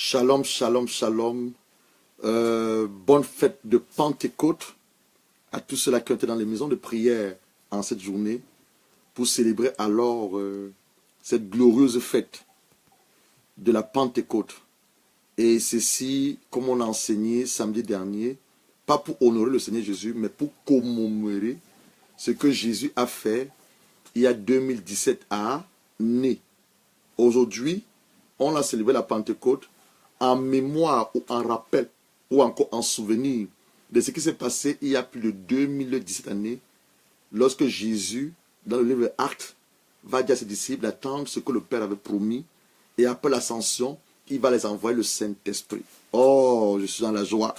Shalom, shalom, shalom. Bonne fête de Pentecôte à tous ceux-là qui ont été dans les maisons de prière en cette journée pour célébrer alors cette glorieuse fête de la Pentecôte. Et ceci, comme on a enseigné samedi dernier, pas pour honorer le Seigneur Jésus, mais pour commémorer ce que Jésus a fait il y a 2017 années. Aujourd'hui, on a célébré la Pentecôte en mémoire ou en rappel ou encore en souvenir de ce qui s'est passé il y a plus de 2017 années lorsque Jésus, dans le livre Actes, va dire à ses disciples d'attendre ce que le Père avait promis et après l'ascension, il va les envoyer le Saint-Esprit. Oh, je suis dans la joie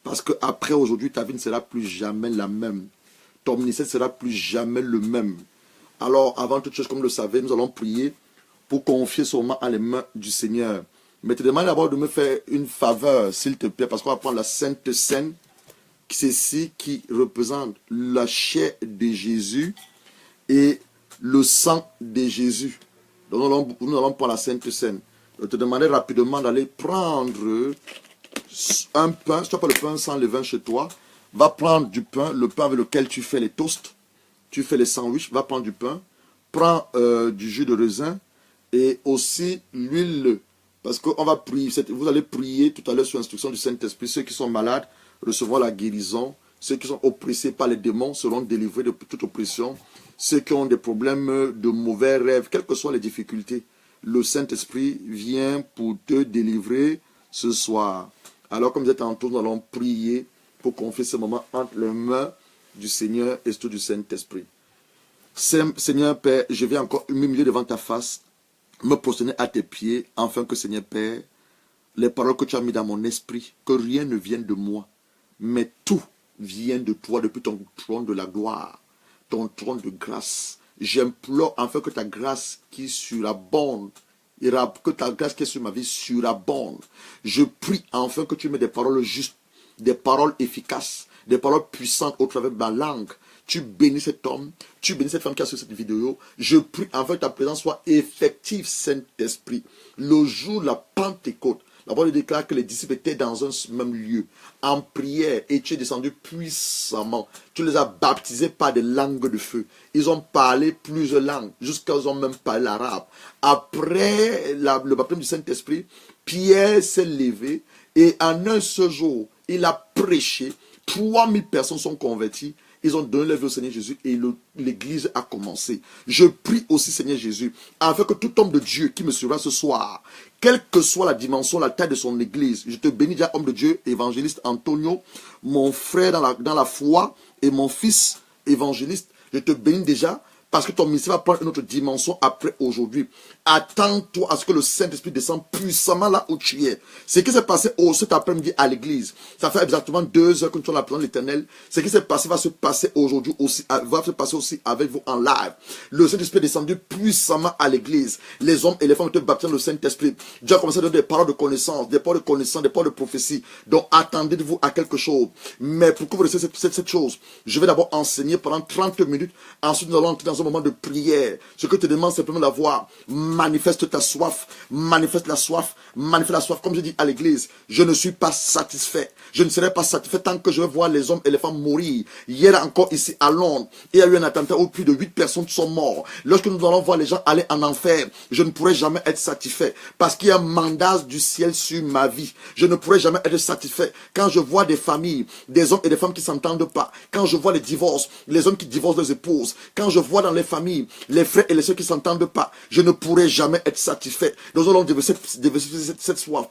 parce qu'après aujourd'hui, ta vie ne sera plus jamais la même. Ton ministère ne sera plus jamais le même. Alors, avant toute chose, comme vous le savez, nous allons prier pour confier seulement à les mains du Seigneur. Mais te demande d'abord de me faire une faveur, s'il te plaît, parce qu'on va prendre la Sainte Seine, ceci qui représente la chair de Jésus et le sang de Jésus. Donc nous allons prendre la Sainte Seine. Je te demandais rapidement d'aller prendre un pain. Si tu n'as pas le pain sans levain chez toi, va prendre du pain, le pain avec lequel tu fais les toasts, tu fais les sandwichs, va prendre du pain, prends du jus de raisin et aussi l'huile. Parce qu'on va prier, vous allez prier tout à l'heure sur l'instruction du Saint-Esprit. Ceux qui sont malades recevront la guérison. Ceux qui sont oppressés par les démons seront délivrés de toute oppression. Ceux qui ont des problèmes de mauvais rêves, quelles que soient les difficultés, le Saint-Esprit vient pour te délivrer ce soir. Alors comme vous êtes en tour, nous allons prier pour confier ce moment entre les mains du Seigneur et surtout du Saint-Esprit. Seigneur Père, je viens encore m'humilier devant ta face, me prosterner à tes pieds, afin que, Seigneur Père, les paroles que tu as mises dans mon esprit, que rien ne vienne de moi, mais tout vient de toi depuis ton trône de la gloire, ton trône de grâce. J'implore afin que ta grâce qui surabonde, que ta grâce qui est sur ma vie surabonde. Je prie afin que tu mets des paroles justes, des paroles efficaces, des paroles puissantes au travers de ma langue. Tu bénis cet homme, tu bénis cette femme qui a sur cette vidéo. Je prie afin que ta présence soit effective, Saint-Esprit. Le jour de la Pentecôte, la parole déclare que les disciples étaient dans un même lieu, en prière, et tu es descendu puissamment. Tu les as baptisés par des langues de feu. Ils ont parlé plusieurs langues, jusqu'à ils ont même parlé l'arabe. Après le baptême du Saint-Esprit, Pierre s'est levé, et en un seul jour, il a prêché. 3000 personnes sont converties. Ils ont donné la vie au Seigneur Jésus et l'église a commencé. Je prie aussi, Seigneur Jésus, afin que tout homme de Dieu qui me suivra ce soir, quelle que soit la dimension, la taille de son église, je te bénis déjà, homme de Dieu, évangéliste Antonio, mon frère dans la foi et mon fils évangéliste, je te bénis déjà parce que ton ministère va prendre une autre dimension après aujourd'hui. Attends-toi à ce que le Saint-Esprit descende puissamment là où tu es. Ce qui s'est passé cet après-midi à l'église, ça fait exactement 2 heures que nous sommes dans la présence de l'Éternel. Ce qui s'est passé va se passer aujourd'hui aussi, va se passer aussi avec vous en live. Le Saint-Esprit est descendu puissamment à l'église. Les hommes et les femmes ont été baptisés dans le Saint-Esprit. Dieu a commencé à donner des paroles de connaissance, des paroles de connaissance, des paroles de prophétie. Donc attendez-vous à quelque chose. Mais pour que vous recevez cette chose, je vais d'abord enseigner pendant 30 minutes. Ensuite, nous allons entrer dans un moment de prière. Ce que je te demande simplement d'avoir, manifeste ta soif, manifeste la soif, comme je dis à l'église. Je ne suis pas satisfait. Je ne serai pas satisfait tant que je vais voir les hommes et les femmes mourir. Hier encore ici à Londres, il y a eu un attentat où plus de 8 personnes sont mortes. Lorsque nous allons voir les gens aller en enfer, je ne pourrai jamais être satisfait parce qu'il y a un mandat du ciel sur ma vie. Je ne pourrai jamais être satisfait quand je vois des familles, des hommes et des femmes qui ne s'entendent pas, quand je vois les divorces, les hommes qui divorcent leurs épouses, quand je vois dans les familles, les frères et les soeurs qui ne s'entendent pas, je ne pourrai jamais être satisfait. Nous allons déverser cette soif.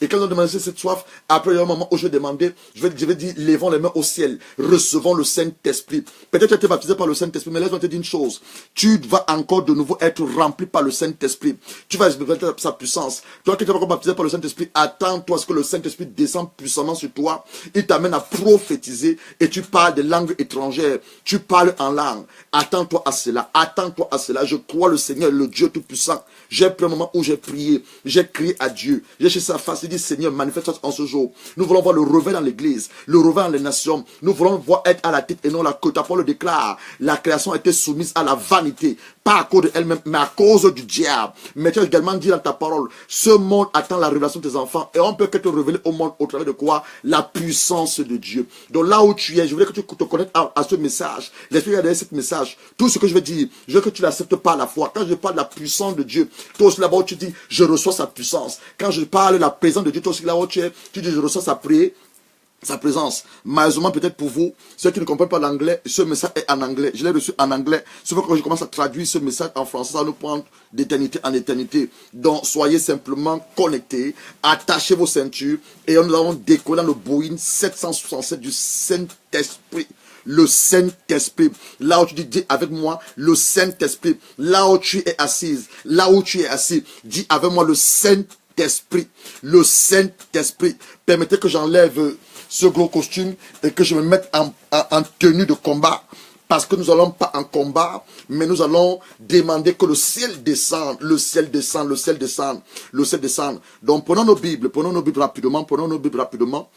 Et quand nous demandons cette soif, après il y a un moment où je vais demander, je vais dire, levons les mains au ciel, recevons le Saint-Esprit. Peut-être que tu as été baptisé par le Saint-Esprit, mais laisse-moi te dire une chose. Tu vas encore de nouveau être rempli par le Saint-Esprit. Tu vas expérimenter sa puissance. Toi qui n'es pas encore baptisé par le Saint-Esprit, attends-toi à ce que le Saint-Esprit descende puissamment sur toi. Il t'amène à prophétiser et tu parles des langues étrangères. Tu parles en langue. Attends-toi à cela, attends-toi à cela. Je crois le Seigneur, le Dieu Tout-Puissant. J'ai pris un moment où j'ai prié, j'ai crié à Dieu. J'ai cherché sa face et dit, Seigneur, manifeste-toi en ce jour. Nous voulons voir le réveil dans l'église, le réveil dans les nations. Nous voulons voir être à la tête et non la queue. Ta parole le déclare. La création a été soumise à la vanité, pas à cause d'elle-même, mais à cause du diable. Mais tu as également dit dans ta parole, ce monde attend la révélation de tes enfants. Et on peut que te révéler au monde au travers de quoi? La puissance de Dieu. Donc là où tu es, je voudrais que tu te connectes à ce message. L'Esprit a donné ce message. Tout ce que je veux dire, je veux que tu l'acceptes par la foi. Quand je parle de la puissance de Dieu, toi aussi là-bas où tu dis, je reçois sa puissance. Quand je parle de la présence de Dieu, toi aussi là où tu es, tu dis, je reçois sa présence. Malheureusement, peut-être pour vous, ceux qui ne comprennent pas l'anglais, ce message est en anglais. Je l'ai reçu en anglais. Sauf que quand je commence à traduire ce message en français, ça va nous prendre d'éternité en éternité. Donc, soyez simplement connectés, attachez vos ceintures et nous allons décoller dans le Boeing 767 du Saint-Esprit. Le Saint-Esprit. Là où tu dis avec moi, le Saint-Esprit. Là où tu es assise, là où tu es assis, dis avec moi le Saint-Esprit. Le Saint-Esprit. Permettez que j'enlève ce gros costume et que je me mette en tenue de combat. Parce que nous n'allons pas en combat, mais nous allons demander que le ciel descende, le ciel descende, le ciel descende, le ciel descende. Donc prenons nos Bibles rapidement, prenons nos Bibles rapidement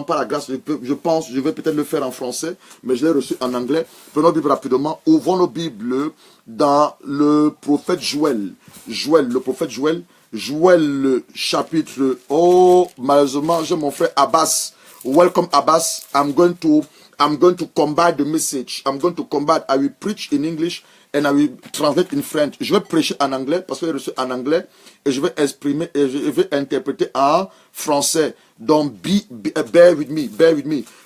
par la grâce. Je pense, je vais peut-être le faire en français, mais je l'ai reçu en anglais. Prenons nos Bibles rapidement, ouvrons nos Bibles dans le prophète Joël. Le prophète Joël, le chapitre, oh, malheureusement, j'ai mon frère Abbas. Welcome Abbas, I'm going to combat the message. I will preach in English and I will translate in French. Je vais prêcher en anglais parce que j'ai reçu en anglais et je vais exprimer et je vais interpréter en français. Donc, bear with me.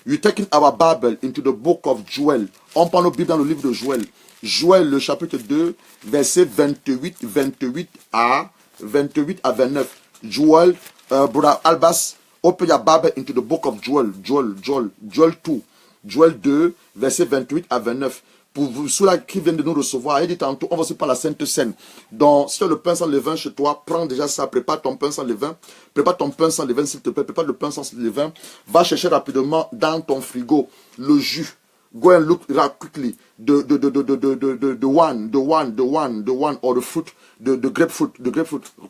You're taking our Bible into the book of Joel. On prend nos Bibles dans le livre de Joël. Joël, le chapitre 2, verset 28 à 29. Joel, brother Albas, open your Bible into the book of Joel 2. Joël 2, verset 28 à 29. Pour vous, ceux-là qui viennent de nous recevoir, il dit tantôt, on va se prendre la Sainte Seine. Donc, si tu as le pain sans levain chez toi, prends déjà ça, prépare ton pain sans levain. Prépare ton pain sans levain, s'il te plaît. Prépare le pain sans levain. Va chercher rapidement dans ton frigo le jus. Go and look quickly. The one, or the fruit, the grapefruit.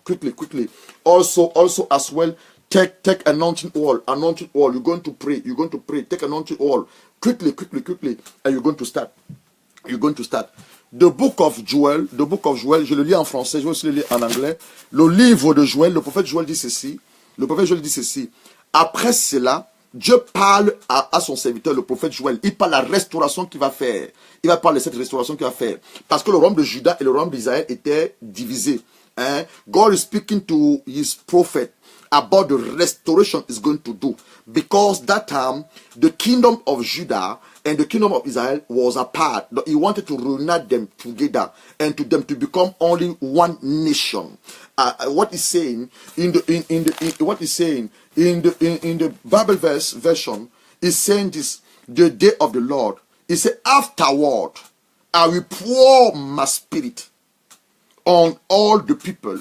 Quickly. Also as well, take anointing oil. You're going to pray. Take anointing oil. Quickly. And you're going to start. The book of Joel, je le lis en français, je vais aussi le lire en anglais. Le livre de Joël, le prophète Joël dit ceci. Après cela, Dieu parle à son serviteur, le prophète Joël. Il parle de la restauration qu'il va faire. Il va parler de cette restauration qu'il va faire. Parce que le royaume de Juda et le royaume d'Israël étaient divisés. God is speaking to his prophet about the restoration he's going to do. Because that time, the kingdom of Judah and the kingdom of Israel was apart. He wanted to reunite them together and to them to become only one nation. What he's saying in the Bible version is saying this: the day of the Lord. He said, afterward, I will pour my spirit on all the people.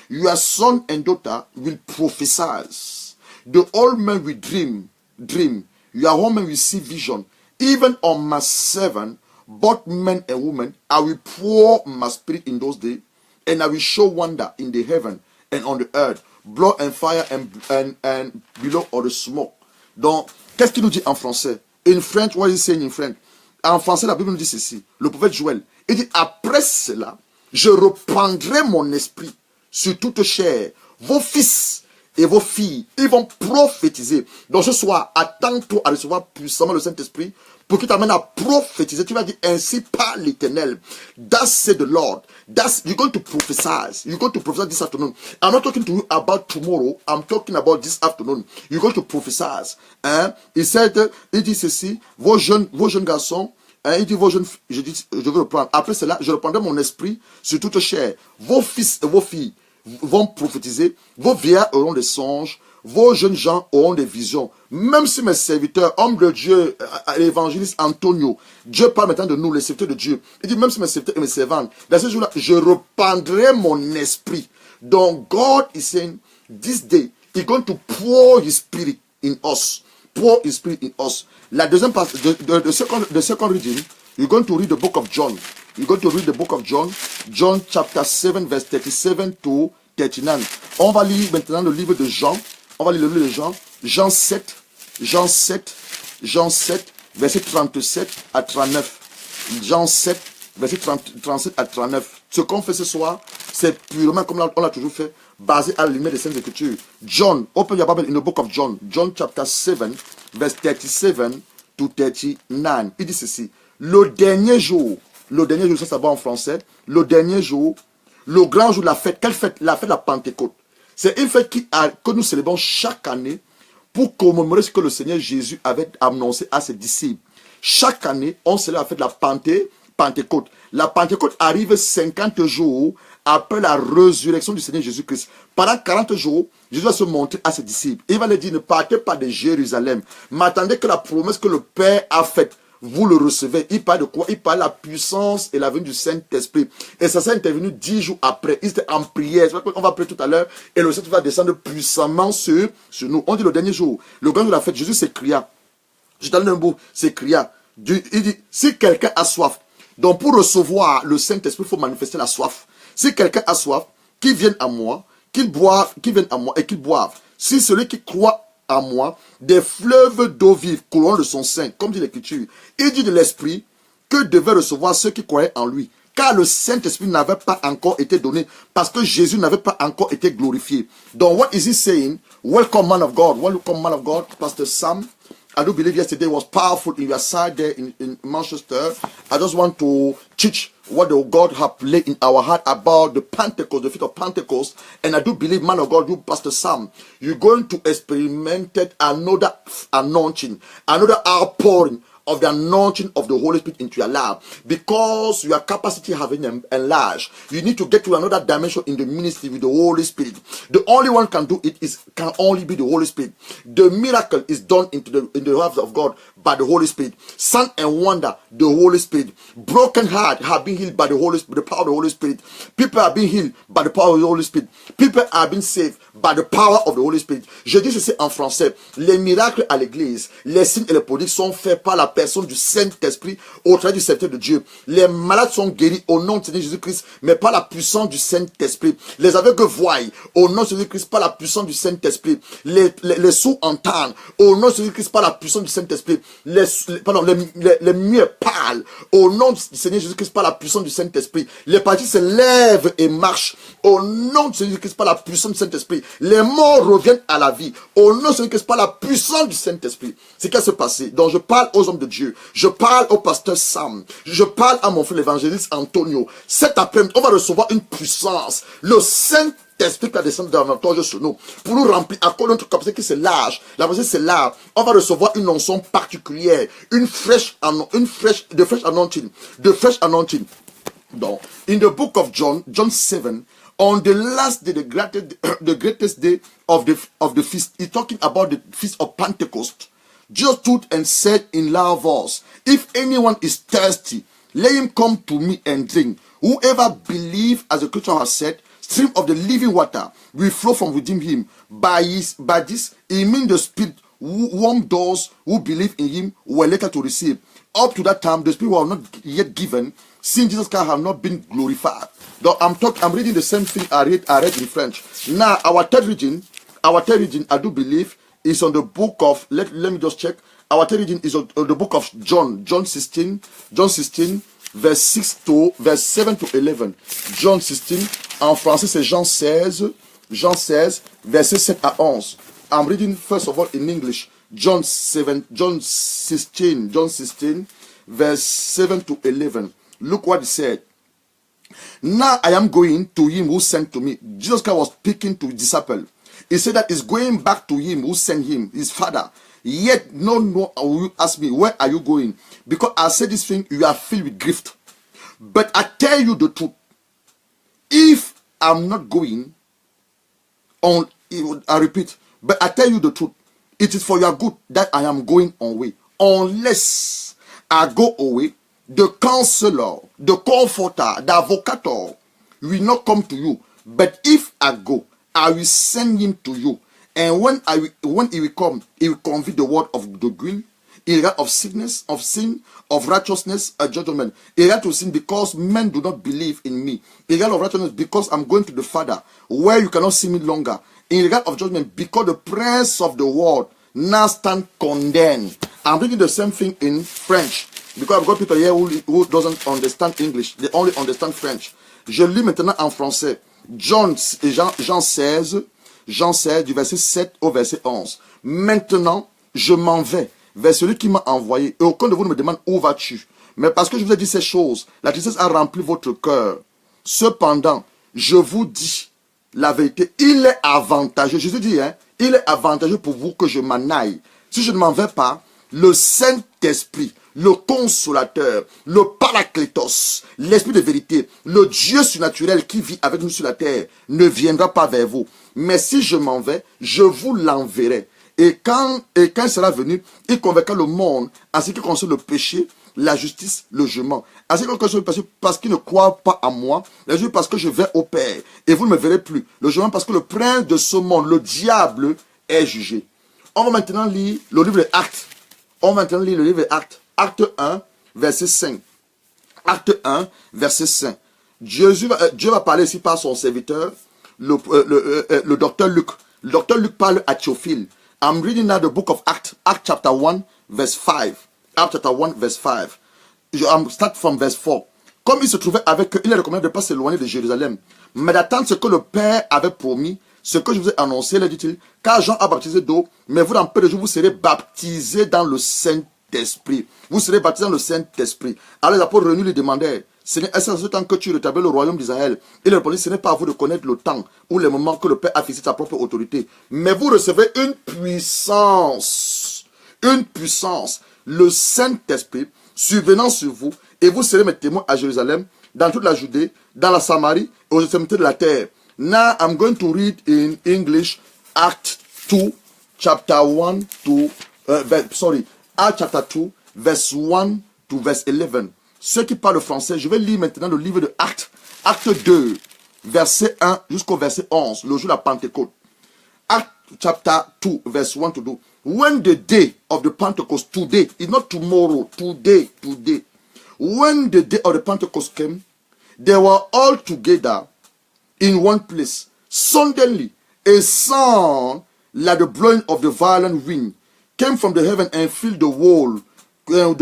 Your son and daughter will prophesy. The old man will dream. Your woman will see vision. Even on my servant, both men and women, I will pour my spirit in those days, and I will show wonder in the heaven and on the earth, blood and fire and below all the smoke. Donc, qu'est-ce qu'il nous dit en français? In French, what is he saying in French? En français, la Bible nous dit ceci. Le prophète Joël, il dit, après cela, je reprendrai mon esprit sur toute chair. Vos fils et vos filles, ils vont prophétiser. Donc ce soir, attends-toi à recevoir puissamment le Saint-Esprit pour qu'il t'amène à prophétiser. Tu vas dire ainsi par l'Éternel. Thus said the Lord. You're going to prophesy. You're going to prophesy this afternoon. I'm not talking to you about tomorrow. I'm talking about this afternoon. You're going to prophesy. Il dit ceci, vos jeunes garçons, il dit vos jeunes, je vais reprendre. Après cela, je reprendrai mon esprit sur toute chair. Vos fils et vos filles vont prophétiser, vos vieillards auront des songes, vos jeunes gens auront des visions. Même si mes serviteurs, hommes de Dieu, l'évangéliste Antonio, Dieu parle maintenant de nous, les serviteurs de Dieu. Il dit même si mes serviteurs et mes servantes, dans ce jour-là, je reprendrai mon esprit. Donc, God is saying, this day, He's going to pour His Spirit in us. Pour His Spirit in us. La deuxième partie, the second reading You're going to read the book of John. You're going to read the book of John. John chapter 7, verse 37 to 39. On va lire maintenant le livre de Jean. On va lire le livre de Jean. Jean 7, Jean 7, Jean 7, verset 37 à 39. Jean 7, verset 37 à 39. Ce qu'on fait ce soir, c'est purement comme on l'a toujours fait, basé à la lumière des Saintes Écritures. John, open your Bible in the book of John. John chapter 7, verse 37 to 39. Il dit ceci. Le dernier jour, ça va en français, le dernier jour, le grand jour de la fête, quelle fête? La fête de la Pentecôte. C'est une fête que nous célébrons chaque année pour commémorer ce que le Seigneur Jésus avait annoncé à ses disciples. Chaque année, on célèbre la fête de la Pentecôte. La Pentecôte arrive 50 jours après la résurrection du Seigneur Jésus-Christ. Pendant 40 jours, Jésus va se montrer à ses disciples. Il va leur dire, ne partez pas de Jérusalem, mais attendez que la promesse que le Père a faite, vous le recevez. Il parle de quoi? Il parle de la puissance et la venue du Saint-Esprit. Et ça s'est intervenu 10 jours après. Il était en prière. On va prier tout à l'heure. Et le Saint-Esprit va descendre puissamment sur nous. On dit le dernier jour, le grand jour de la fête, Jésus s'écria. Je donne un bout, s'écria. Il dit, si quelqu'un a soif, donc pour recevoir le Saint-Esprit, il faut manifester la soif. Si quelqu'un a soif, qu'il vienne à moi, qu'il vienne à moi et qu'il boive. Si celui qui croit à moi, des fleuves d'eau vive couleront de son sein, comme dit l'Écriture. Il dit de l'Esprit que devaient recevoir ceux qui croyaient en lui. Car le Saint-Esprit n'avait pas encore été donné, parce que Jésus n'avait pas encore été glorifié. Donc, what is he saying? Welcome, man of God. Welcome, man of God. Pastor Sam, I do believe yesterday was powerful in your side there in Manchester. I just want to teach what the God have laid in our heart about the Pentecost, the feast of Pentecost. And I do believe, man of God, you, Pastor Sam, you're going to experiment another anointing, another outpouring of the anointing of the Holy Spirit into your life, because your capacity having enlarged. You need to get to another dimension in the ministry with the Holy Spirit. The only one can do it can only be the Holy Spirit. The miracle is done in the lives of God by the Holy Spirit. Sign and wonder, the Holy Spirit. Broken heart have been healed by the Holy Spirit, the power of the Holy Spirit. People are being healed by the power of the Holy Spirit. People are being saved by the power of the Holy Spirit. Je dis ceci en français. Les miracles à l'église, les signes et les prodiges sont faits par la personne du Saint-Esprit au travers du serviteur de Dieu. Les malades sont guéris au nom de Seigneur Jésus-Christ, mais par la puissance du Saint-Esprit. Les aveugles voient au nom de Jésus-Christ par la puissance du Saint-Esprit. Les sourds entendent au nom de Jésus-Christ par la puissance du Saint-Esprit. Les muets parlent au nom du Seigneur Jésus-Christ par la puissance du Saint-Esprit. Les partis se lèvent et marchent au nom de Jésus-Christ par la puissance du Saint-Esprit. Les morts reviennent à la vie au nom de Jésus-Christ par la puissance du Saint-Esprit. C'est qu'à se passer. Donc je parle aux hommes de Dieu. Je parle au pasteur Sam. Je parle à mon frère l'évangéliste Antonio. Cet après-midi, on va recevoir une puissance. Le Saint-Esprit qui va descendre davantage sur nous pour nous remplir à cause de notre capacité qui c'est large. La capacité c'est large. On va recevoir une onction particulière, de fresh anointing. Donc, in the book of John, John 7, on the last day, the greatest day of the feast, he's talking about the feast of Pentecost. Jesus stood and said in loud voice, if anyone is thirsty, let him come to me and drink. Whoever believes, as the scripture has said, stream of the living water will flow from within him. By this, he means the Spirit who warned those who believe in him were later to receive. Up to that time, the Spirit was not yet given, since Jesus Christ have not been glorified. Though I'm reading the same thing I read in French. Now, our third region, I do believe, is on the book of, let me just check. Our third reading is on the book of John 16, verse 7 to 11. John 16, en français c'est Jean 16, verset 7 à 11. I'm reading first of all in English. John 16, verse 7 to 11. Look what he said. Now I am going to him who sent to me. Jesus Christ was speaking to his disciple. He said that he's going back to him who sent him, his father. Yet no one will ask me, where are you going? Because I said this thing, you are filled with grief. But I tell you the truth. If I'm not going on, I repeat, but I tell you the truth. It is for your good that I am going away. Unless I go away, the counselor, the comforter, the advocator will not come to you. But if I go, I will send him to you. And when he will come, he will convey the word of the green. in regard of sickness, of sin, of righteousness, a judgment. In regard to sin, because men do not believe in me. In regard of righteousness, because I'm going to the Father, where you cannot see me longer. In regard of judgment, because the prince of the world now stand condemned. I'm reading the same thing in French, because I've got people here who doesn't understand English. They only understand French. Je lis maintenant en français. Jean 16, du verset 7 au verset 11. Maintenant, je m'en vais vers celui qui m'a envoyé. Et aucun de vous ne me demande où vas-tu. Mais parce que je vous ai dit ces choses, la tristesse a rempli votre cœur. Cependant, je vous dis la vérité. Il est avantageux. Jésus dit, hein, il est avantageux pour vous que je m'en aille. Si je ne m'en vais pas, le Saint-Esprit, le Consolateur, le Paraclétos, l'Esprit de vérité, le Dieu surnaturel qui vit avec nous sur la terre, ne viendra pas vers vous. Mais si je m'en vais, je vous l'enverrai. Et quand il sera venu, il convaincra le monde en ce qui concerne le péché, la justice, le jugement. En ce qui concerne le péché, parce qu'il ne croit pas à moi, la justice parce que je vais au Père, et vous ne me verrez plus. Le jugement parce que le prince de ce monde, le diable, est jugé. On va maintenant lire le livre des Actes. On va maintenant lire le livre des Actes. Acte 1, verset 5. Acte 1, verset 5. Dieu va parler ici par son serviteur, le docteur Luc. Le docteur Luc parle à Théophile. I'm reading now the book of Acts, Acts chapter 1, verse 5. Acts chapter 1, verse 5. I'm start from verse 4. Comme il se trouvait avec eux, il est recommandé de ne pas s'éloigner de Jérusalem, mais d'attendre ce que le Père avait promis, ce que je vous ai annoncé, là dit-il, car Jean a baptisé d'eau, mais vous, dans peu de jours, vous serez baptisés dans le Saint-Esprit. Vous serez baptisés dans le Saint-Esprit. Alors les apôtres réunis lui demandèrent, Seigneur, est-ce ce temps que tu rétablis le royaume d'Israël? Il répondit, ce n'est pas à vous de connaître le temps ou le moment que le Père a fixé sa propre autorité. Mais vous recevez une puissance, le Saint-Esprit, survenant sur vous, et vous serez mes témoins à Jérusalem, dans toute la Judée, dans la Samarie et aux extrémités de la terre. Now I'm going to read in English Act 2, chapter 1 to, Act chapter 2, verse 1 to verse 11. Ceux qui parlent français, je vais lire maintenant le livre de Actes, Acte 2, verset 1 jusqu'au verset 11, le jour de la Pentecôte. Acts chapter 2, verse 1 to 2. When the day of the Pentecost, today, it's not tomorrow, today. When the day of the Pentecost came, they were all together in one place. Suddenly, a sound like the blowing of the violent wind came from the heaven and filled the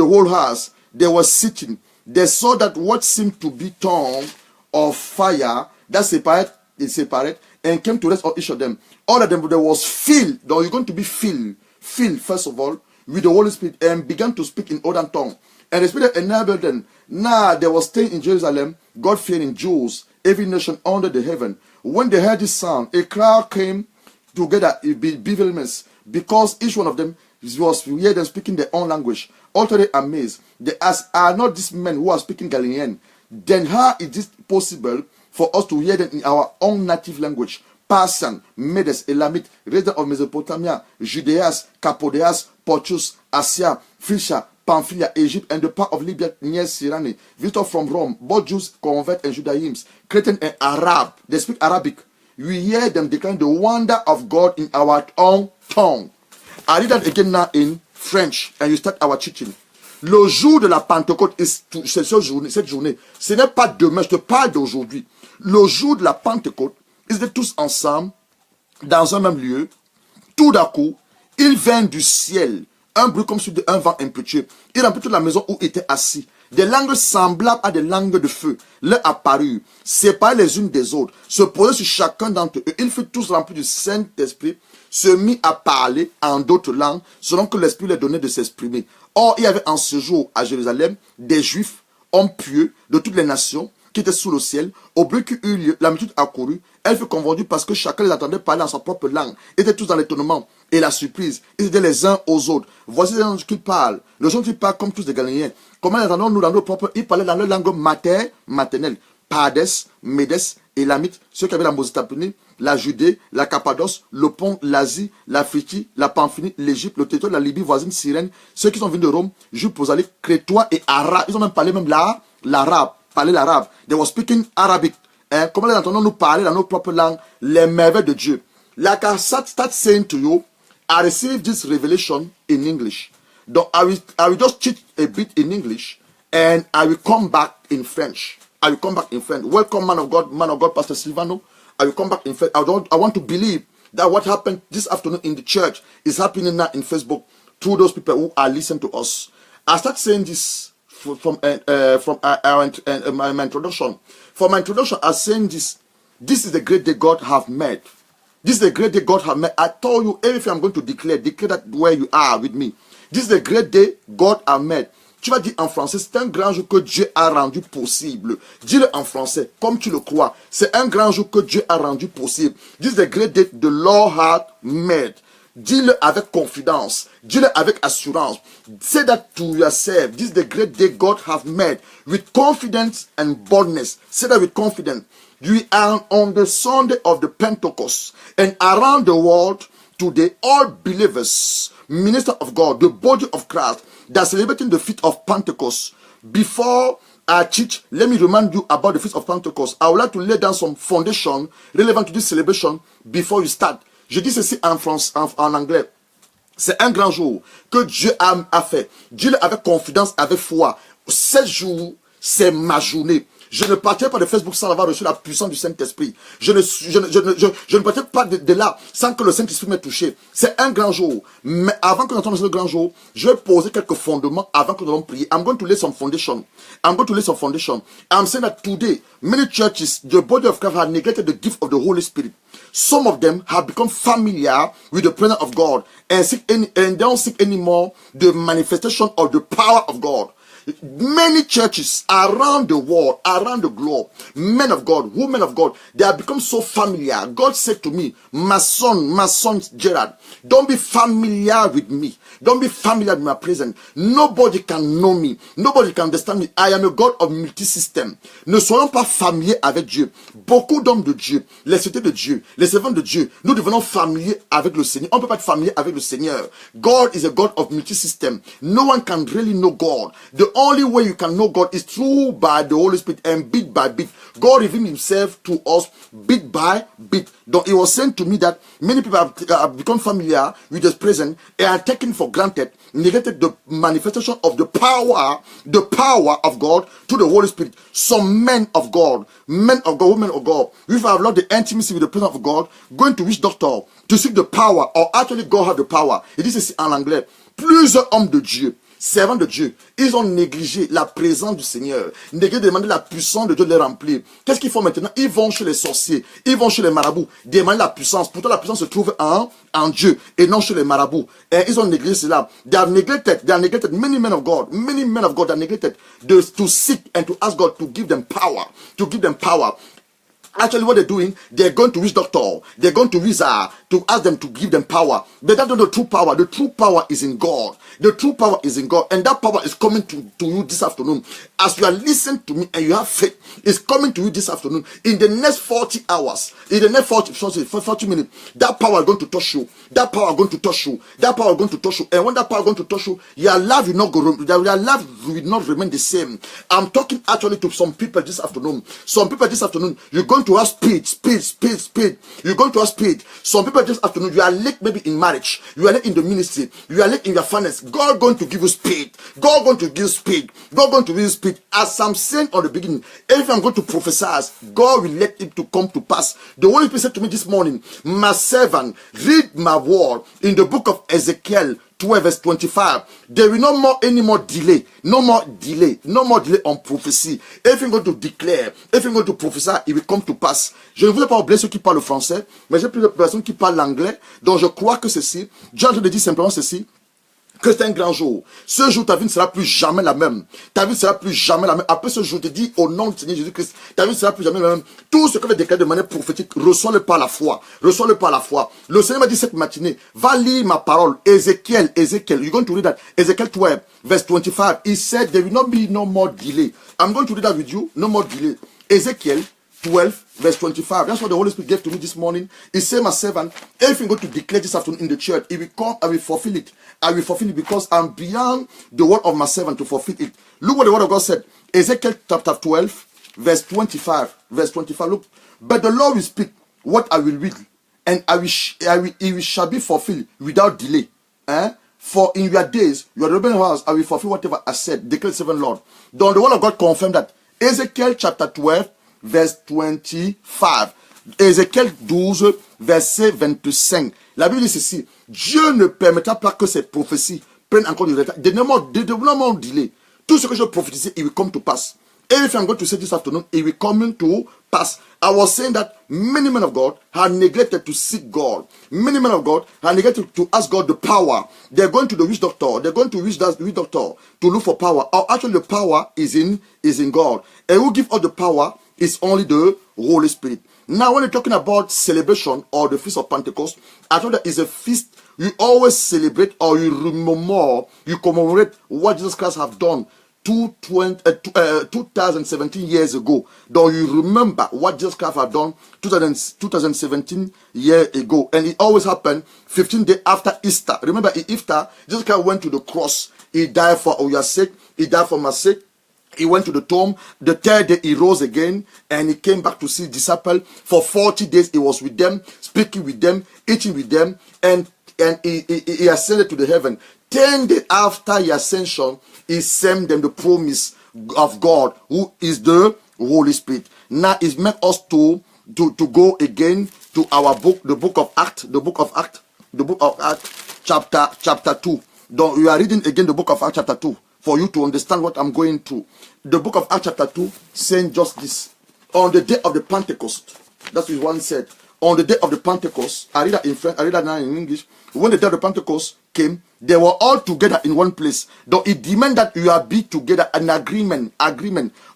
whole house. They were sitting. They saw that what seemed to be tongue of fire that separated and came to rest on each of them. All of them, there was filled. Now you're going to be filled first of all with the Holy Spirit and began to speak in other tongue. And the Spirit enabled them. Now they were staying in Jerusalem, God-fearing Jews, every nation under the heaven. When they heard this sound, a crowd came together in bewilderment, because each one of them was heard them speaking their own language. Utterly amazed, they asked, are not these men who are speaking Galilean? Then how is this possible for us to hear them in our own native language? Persian, Medes, Elamite, resident of Mesopotamia, Judeas, Cappadocia, Pontus, Asia, Phrygia, Pamphylia, Egypt, and the part of Libya near Cyrene, visitors from Rome, both Jews, convert and Judaism, Cretan and Arab, they speak Arabic. We hear them declaring the wonder of God in our own tongue. I read that again now in French, and you start our teaching. Le jour de la Pentecôte, c'est cette journée. Ce n'est pas demain, je te parle d'aujourd'hui. Le jour de la Pentecôte, ils étaient tous ensemble, dans un même lieu. Tout d'un coup, ils viennent du ciel. Un bruit comme celui d'un vent impétueux. Il remplit toute la maison où ils étaient assis. Des langues semblables à des langues de feu leur apparurent, séparées les unes des autres, se posaient sur chacun d'entre eux. Ils furent tous remplis du Saint-Esprit, se mit à parler en d'autres langues, selon que l'Esprit leur donnait de s'exprimer. Or, il y avait en ce jour à Jérusalem des Juifs, hommes pieux de toutes les nations, qui étaient sous le ciel. Au bruit qui eut lieu, la multitude accourut. Elle fut confondue parce que chacun les entendait parler en sa propre langue. Ils étaient tous dans l'étonnement et la surprise. Ils étaient les uns aux autres. Voici les gens qui parlent. Les gens qui parlent comme tous des Galiléens. Comment entendons-nous dans nos propres... Ils parlaient dans leur langue maternelle. Pardes, Médès, Élamites, ceux qui avaient la Mésopotamie, la Judée, la Cappadoce, le Pont, l'Asie, la Phrygie, la Pamphylie, l'Égypte, le territoire de la Libye voisine, Cyrène, ceux qui sont venus de Rome, Juifs, proselytes, Crétois et Arabes. Ils ont même parlé même l'arabe. Parler l'arabe. They were speaking Arabic. Comment les entendons-nous parler dans nos propres langues les merveilles de Dieu? Like I start saying to you, I received this revelation in English. I will just teach a bit in English, and I will come back in French. I will come back in French. Welcome, man of God, Pastor Silvano. I will come back in French. I want to believe that what happened this afternoon in the church is happening now in Facebook through those people who are listening to us. I start saying this from my introduction. For my introduction, I saying this. This is the great day God have made. This is the great day God have made. I told you everything I'm going to declare that where you are with me. This is the great day God a made. Tu vas dire en français, c'est un grand jour que Dieu a rendu possible. Dis-le en français, comme tu le crois. C'est un grand jour que Dieu a rendu possible. This is the great day the Lord had made. Dis-le avec confidence. Dis-le avec assurance. Say that to yourself. This is the great day God have made. With confidence and boldness. Say that with confidence. We are on the Sunday of the Pentecost. And around the world, today, all believers, ministers of God, the body of Christ, they are celebrating the feast of Pentecost. Before I teach, let me remind you about the feast of Pentecost. I would like to lay down some foundation relevant to this celebration before you start. Je dis ceci en anglais. C'est un grand jour que Dieu a fait. Dieu avec confidence, avec foi. 7 jours, c'est ma journée. Je ne partirai pas de Facebook sans avoir reçu la puissance du Saint-Esprit. Je ne partirai pas de là sans que le Saint-Esprit m'ait touché. C'est un grand jour. Mais avant que nous entendions ce grand jour, je vais poser quelques fondements avant que nous allons prier. I'm going to lay some foundation. I'm saying that today, many churches, the body of Christ have neglected the gift of the Holy Spirit. Some of them have become familiar with the presence of God and don't seek anymore the manifestation of the power of God. Many churches around the world, around the globe, men of God, women of God, they have become so familiar. God said to me, my son Gerard, don't be familiar with me. Don't be familiar with my presence. Nobody can know me. Nobody can understand me. I am a God of multi-system. Ne soyons pas familiers avec Dieu. Beaucoup d'hommes de Dieu, les cités de Dieu, les servants de Dieu, nous devenons familiers avec le Seigneur. On ne peut pas être familier avec le Seigneur. God is a God of multi-system. No one can really know God. The only way you can know God is through by the Holy Spirit and bit by bit. God revealed himself to us bit by bit. He was saying to me that many people have become familiar with his presence and are taken for granted, negated the manifestation of the power of God to the Holy Spirit. Some men of God, women of God, if I have lost the intimacy with the presence of God, going to which doctor to seek the power, or actually God have the power. Et dit ceci en anglais. Plusieurs hommes de Dieu, servants de Dieu, ils ont négligé la présence du Seigneur, négligé de demander la puissance de Dieu de les remplir. Qu'est-ce qu'ils font maintenant? Ils vont chez les sorciers, ils vont chez les marabouts, demander la puissance. Pourtant la puissance se trouve en Dieu et non chez les marabouts. Et ils ont négligé cela. They are neglected. Many men of God are neglected to seek and to ask God to give them power. Actually, what they're doing, they're going to which doctor? They're going to wizard to ask them to give them power. But that's not the true power. The true power is in God. The true power is in God. And that power is coming to you this afternoon. As you are listening to me and you have faith, it's coming to you this afternoon. In the next 40 hours, in the next 40 minutes, that power is going to touch you. That power is going to touch you. That power is going to touch you. And when that power is going to touch you, your life will not go wrong. Your life will not remain the same. I'm talking actually to some people this afternoon. Some people this afternoon, you're going to have speed. You're going to have speed. Some people this afternoon, you are late maybe in marriage. You are late in the ministry. You are late in your finance. God going to give you speed. God going to give you speed. God going to give you speed. As I'm saying on the beginning, if I'm going to prophesy, God will let it to come to pass. The Holy Spirit said to me this morning, my servant, read my word in the book of Ezekiel 12 verse 25. There will no more any more delay. No more delay on prophecy. If you're going to declare, if you're going to prophesy, it will come to pass. Je ne voudrais pas oublier ceux qui parlent français, mais j'ai plusieurs personnes qui parlent l'anglais, donc je crois que ceci, Dieu a dit simplement ceci, que c'est un grand jour. Ce jour, ta vie ne sera plus jamais la même. Ta vie ne sera plus jamais la même. Après ce jour, je te dis au nom du Seigneur Jésus-Christ, ta vie ne sera plus jamais la même. Tout ce que je vais déclarer de manière prophétique, reçois-le par la foi. Reçois-le par la foi. Le Seigneur m'a dit cette matinée, va lire ma parole. Ezekiel. You're going to read that. Ezekiel 12, verse 25. He said, there will not be no more delay. I'm going to read that with you. No more delay. Ezekiel 12, verse 25. That's what the Holy Spirit gave to me this morning. He said, my servant, if you're going to declare this afternoon in the church, it will come, I will fulfill it. I will fulfill it because I'm beyond the word of my servant to fulfill it. Look what the word of God said. Ezekiel chapter 12, verse 25. Verse 25. Look. But the Lord will speak what I will read, and it shall be fulfilled without delay. For in your days, your rebellion house, I will fulfill whatever I said, declared the sovereign Lord. Then the word of God confirmed that. Ezekiel chapter 12, verse 25. Ézéchiel 12, verset 25. La Bible dit ceci: Dieu ne permettra pas que ces prophéties prennent encore du retard. De no more delay. Tout ce que je prophétisais, it will come to pass. Everything I'm going to say this afternoon, it will come to pass. I was saying that many men of God have neglected to seek God. Many men of God have neglected to ask God the power. They're going to the witch doctor. They're going to witch doctor to look for power. Or actually, the power is in God. And who give us the power is only the Holy Spirit. Now, when you're talking about celebration or the Feast of Pentecost, I thought that is a feast you always celebrate or you remember, you commemorate what Jesus Christ have done 2017 years ago. Though you remember what Jesus Christ have done 2017 years ago. And it always happened 15 days after Easter. Remember, in Easter, Jesus Christ went to the cross. He died for your sake. He died for my sake. He went to the tomb. The third day he rose again and he came back to see his disciples. For 40 days he was with them, speaking with them, eating with them, and he ascended to the heaven. 10 days after his ascension, he sent them the promise of God, who is the Holy Spirit. Now it's meant us to go again to our book, the book of Acts, chapter 2. We are reading again the book of Acts chapter 2. For you to understand what I'm going through. The book of Acts chapter 2 saying just this. On the day of the Pentecost, that's what one said. On the day of the Pentecost, I read that in French, I read that now in English. When the day of the Pentecost came, they were all together in one place. Though it demanded that you are be together, an agreement,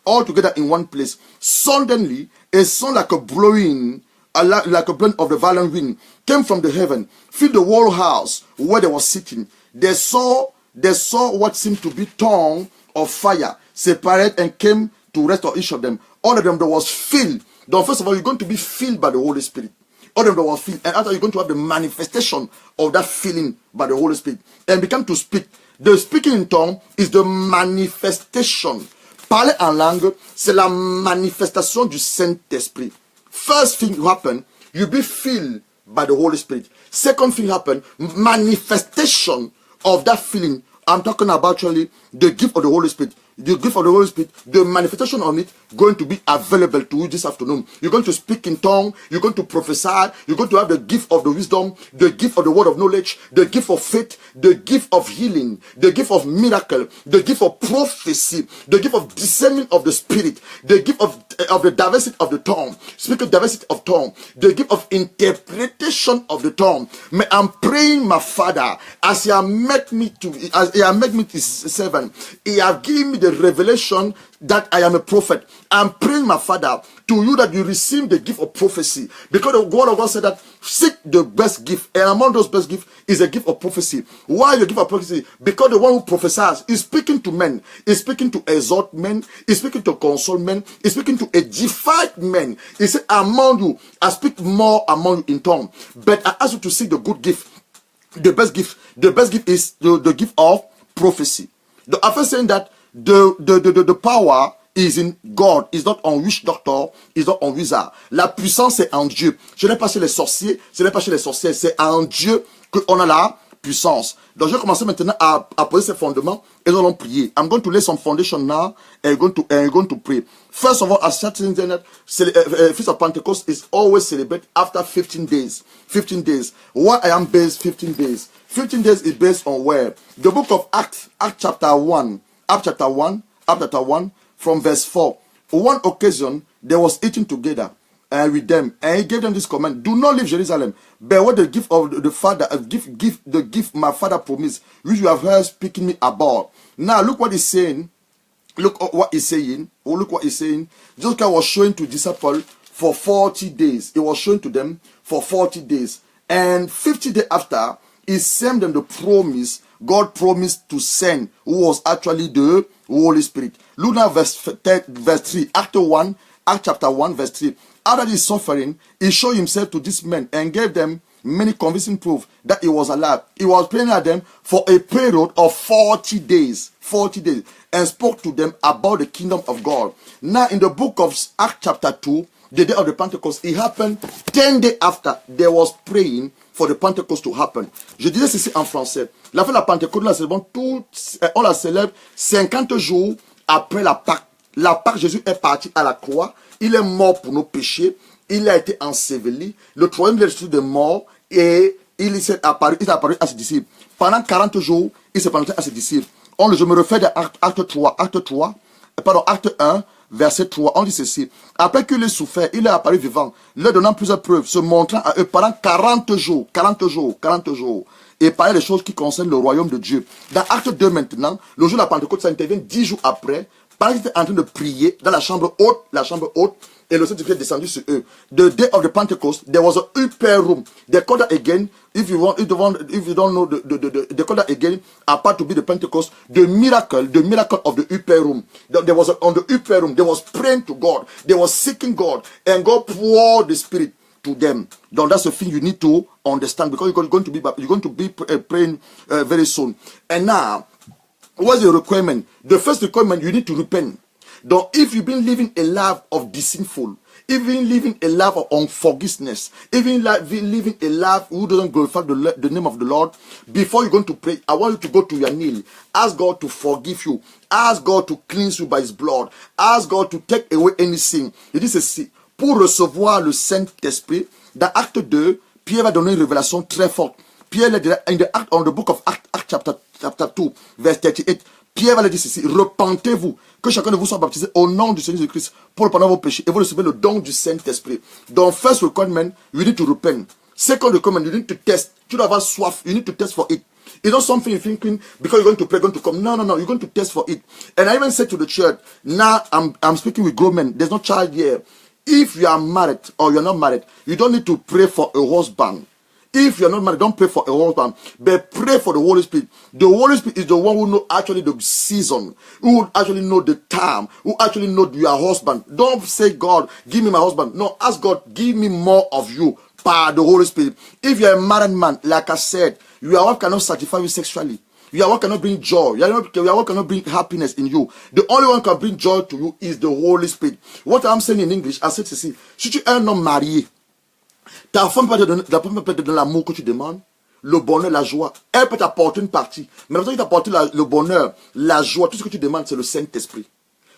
all together in one place. Suddenly, a sound like a blowing, like a blowing of the violent wind, came from the heaven, filled the whole house where they were sitting. They saw what seemed to be tongue of fire separate and came to rest on each of them. All of them that was filled. Then first of all, you're going to be filled by the Holy Spirit. All of them that was filled. And after, you're going to have the manifestation of that filling by the Holy Spirit. And become to speak. The speaking in tongue is the manifestation. Parler en langue, c'est la manifestation du Saint-Esprit. First thing happen, you be filled by the Holy Spirit. Second thing happen, manifestation of that feeling. I'm talking about actually the gift of the Holy Spirit. The gift of the Holy Spirit, the manifestation on it, going to be available to you this afternoon. You're going to speak in tongue. You're going to prophesy. You're going to have the gift of the wisdom, the gift of the word of knowledge, the gift of faith, the gift of healing, the gift of miracle, the gift of prophecy, the gift of discernment of the spirit, the gift of the diversity of the tongue, speaking diversity of tongue, the gift of interpretation of the tongue. I'm praying, my Father, as He has made me His servant, He has given me the revelation that I am a prophet. I'm praying, my Father, to you that you receive the gift of prophecy, because the word of God said that seek the best gift, and among those best gifts is a gift of prophecy. Why the gift of prophecy? Because the one who prophesies is speaking to men, is speaking to exhort men, is speaking to console men, is speaking to edify men. He said, among you, I speak more among you in tongue, but I ask you to seek the good gift, the best gift. The best gift is the gift of prophecy. The author saying that the power is in God, is not en witch doctor, is not en wizard. La puissance est en Dieu. Ce n'est pas chez les sorciers, ce n'est pas chez les sorcières, c'est en Dieu qu'on a la puissance. Donc je vais commencer maintenant à poser ces fondements et nous allons prier. I'm going to lay some foundation now and going to pray. First of all, as certain that Feast of Pentecost is always celebrated after 15 days. 15 days. Why I am based 15 days? 15 days is based on where? The book of Acts, Acts chapter 1, from verse 4. On one occasion, they was eating together with them, and He gave them this command: do not leave Jerusalem, but what the gift of the Father, give the gift my Father promised, which you have heard speaking me about. Now look what He's saying. Look what He's saying. Oh, look what He's saying. Jesus Christ was showing to disciples for 40 days. He was showing to them for 40 days. And 50 days after, He sent them the promise God promised to send, who was actually the Holy Spirit. Look now verse 3. Act chapter 1, verse 3. After His suffering, He showed Himself to these men and gave them many convincing proof that He was alive. He was praying at them for a period of 40 days. 40 days. And spoke to them about the kingdom of God. Now in the book of Acts chapter 2, the day of the Pentecost, it happened 10 days after they was praying for the Pentecost to happen. Je disais ceci en français. La fête de la Pentecôte, là, c'est bon, on la célèbre 50 jours après la Pâque. La Pâque, Jésus est parti à la croix. Il est mort pour nos péchés. Il a été enseveli. Le troisième jour, il est mort et il est apparu à ses disciples. Pendant 40 jours, il s'est présenté à ses disciples. Je me refais acte 1, verset 3. On dit ceci. Après qu'il ait souffert, il est apparu vivant, leur donnant plusieurs preuves, se montrant à eux pendant 40 jours. Et parlait des choses qui concernent le royaume de Dieu. Dans acte 2 maintenant, le jour de la Pentecôte, ça intervient 10 jours après. Pendant qu'ils étaient en train de prier dans la chambre haute, et le Saint-Esprit est descendu sur eux. The day of the Pentecost, there was a upper room. They called that again, if you don't know, they called that again, apart to be the Pentecost, the miracle of the upper room. There was on the upper room, they was praying to God, they was seeking God, and God poured the Spirit to them. Donc that's the thing you need to understand, because you're going to be praying very soon. And now, what's the requirement? The first requirement, you need to repent. Donc, if you've been living a life of deceitful, even living a life of unforgiveness, even living a life who doesn't glorify the name of the Lord, before you're going to pray, I want you to go to your knee. Ask God to forgive you. Ask God to cleanse you by His blood. Ask God to take away any sin. Il dit ceci. Pour recevoir le Saint-Esprit, dans Acte 2, Pierre va donner une révélation très forte. Pierre, on the book of Acts chapter 2, verse 38, Pierre va le dire ceci, repentez-vous, que chacun de vous soit baptisé au nom du Seigneur Jésus-Christ pour le pardon de vos péchés et vous recevez le don du Saint-Esprit. Donc, first requirement, you need to repent. Second requirement, you need to test. Tu dois avoir soif, you need to test for it. It's not something you're thinking because you're going to pray, going to come. No, you're going to test for it. And I even said to the church, now I'm speaking with grown men, there's no child here. If you are married or you're not married, you don't need to pray for a husband. If you're not married, don't pray for a husband, but pray for the Holy Spirit. The Holy Spirit is the one who knows actually the season, who actually know the time, who actually know your husband. Don't say, God, give me my husband. No, ask God, give me more of you by the Holy Spirit. If you're a married man, like I said, your wife cannot satisfy you sexually. Your wife cannot bring joy. Your wife cannot bring happiness in you. The only one who can bring joy to you is the Holy Spirit. What I'm saying in English, I said to see, si tu es un homme marié, ta femme peut te donner l'amour que tu demandes, le bonheur, la joie. Elle peut t'apporter une partie. Mais quand il t'apporte le bonheur, la joie, tout ce que tu demandes, c'est le Saint-Esprit.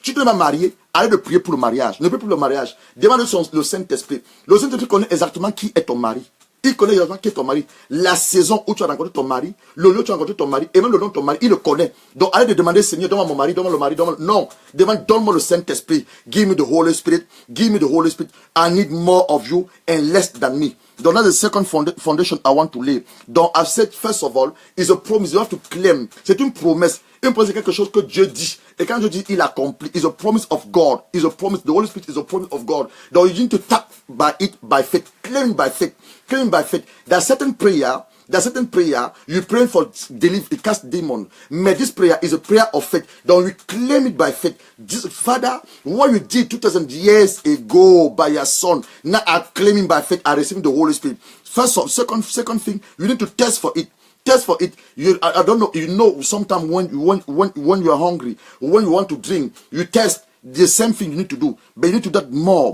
Si tu n'es pas marié, arrête de prier pour le mariage. Ne prie plus pour le mariage. Demande le Saint-Esprit. Le Saint-Esprit connaît exactement qui est ton mari. Il connaît exactement qui est ton mari. La saison où tu as rencontré ton mari, le lieu où tu as rencontré ton mari, et même le nom de ton mari, il le connaît. Donc arrête de demander, Seigneur, donne-moi mon mari, donne-moi le mari, donne-moi. Non, demande, donne-moi le Saint-Esprit. Give me the Holy Spirit. Give me the Holy Spirit. I need more of you and less than me. Donc that's the second foundation I want to lay. Donc I said, first of all, is a promise. You have to claim. C'est une promesse. Une promesse, c'est quelque chose que Dieu dit. Et quand Dieu dit, il accomplit. It's a promise of God. It's a promise. The Holy Spirit is a promise of God. Donc you need to tap by it by faith. Claim by faith. Claim by faith. There's certain prayer you pray for deliver, cast demon. But this prayer is a prayer of faith. Then we claim it by faith. Father, what you did 2000 years ago by your son, now I claim it by faith. I receive the Holy Spirit. Second thing, you need to test for it. Test for it. I don't know. You know, sometimes when you are hungry, when you want to drink, you test. The same thing you need to do, but you need to do that more.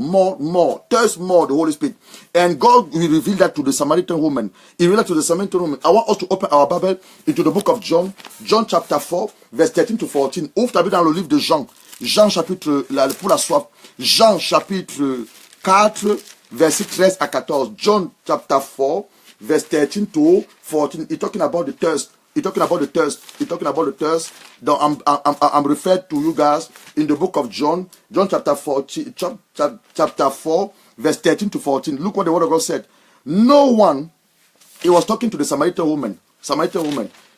Test more the Holy Spirit, and God will reveal that to the Samaritan woman. He revealed that to the Samaritan woman. I want us to open our Bible into the book of John, John chapter 4, verse 13 to 14. Ouvre ta Bible dans le livre de Jean, Jean chapitre pour la soif, Jean chapitre 4, verset 13 à 14. John chapter 4, verse 13 to 14. He's talking about the thirst. He's talking about the thirst. He's talking about the thirst. I'm referred to you guys in the book of John, John chapter 4, verse 13 to 14. Look what the word of God said. No one, he was talking to the Samaritan woman.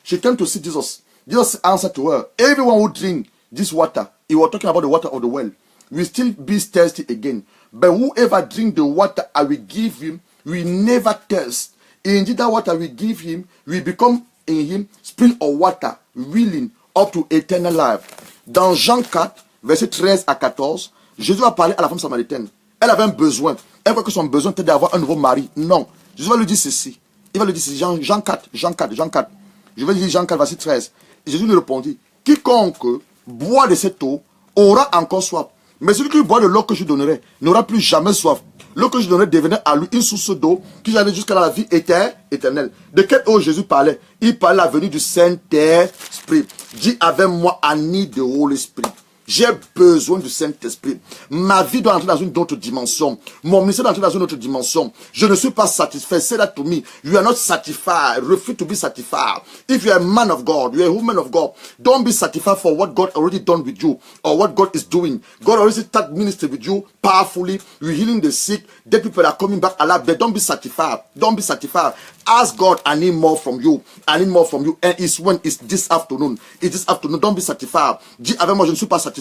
She came to see Jesus. Jesus answered to her, everyone who drink this water, he was talking about the water of the well, will still be thirsty again. But whoever drink the water I will give him will never thirst. Indeed, that water we give him will become in him spring of water, willing up to eternal life. Dans Jean 4, verset 13 à 14, Jésus a parlé à la femme samaritaine. Elle avait un besoin. Elle croit que son besoin était d'avoir un nouveau mari. Non. Jésus va lui dire ceci. Il va lui dire ceci. Jean 4. Je vais lui dire Jean 4, verset 13. Et Jésus lui répondit, quiconque boit de cette eau aura encore soif. Mais celui qui boit de l'eau que je donnerai n'aura plus jamais soif. L'eau que je donnais devenait à lui une source d'eau qui allait jusqu'à la vie éternelle. De quelle eau Jésus parlait? Il parlait de la venue du Saint-Esprit. Dis avec moi, I need the Holy Spirit. J'ai besoin du Saint-Esprit. Ma vie doit entrer dans une autre dimension. Mon ministère doit entrer dans une autre dimension. Je ne suis pas satisfait. Say that to me. You are not satisfied. Refuse to be satisfied. If you are a man of God, you are a woman of God, don't be satisfied for what God already done with you or what God is doing. God already started ministry with you powerfully. You're healing the sick. Dead people are coming back alive. But don't be satisfied. Don't be satisfied. Ask God, I need more from you. I need more from you. And it's when it's this afternoon. It's this afternoon. Don't be satisfied. Dis avec moi, je ne suis pas satisfait.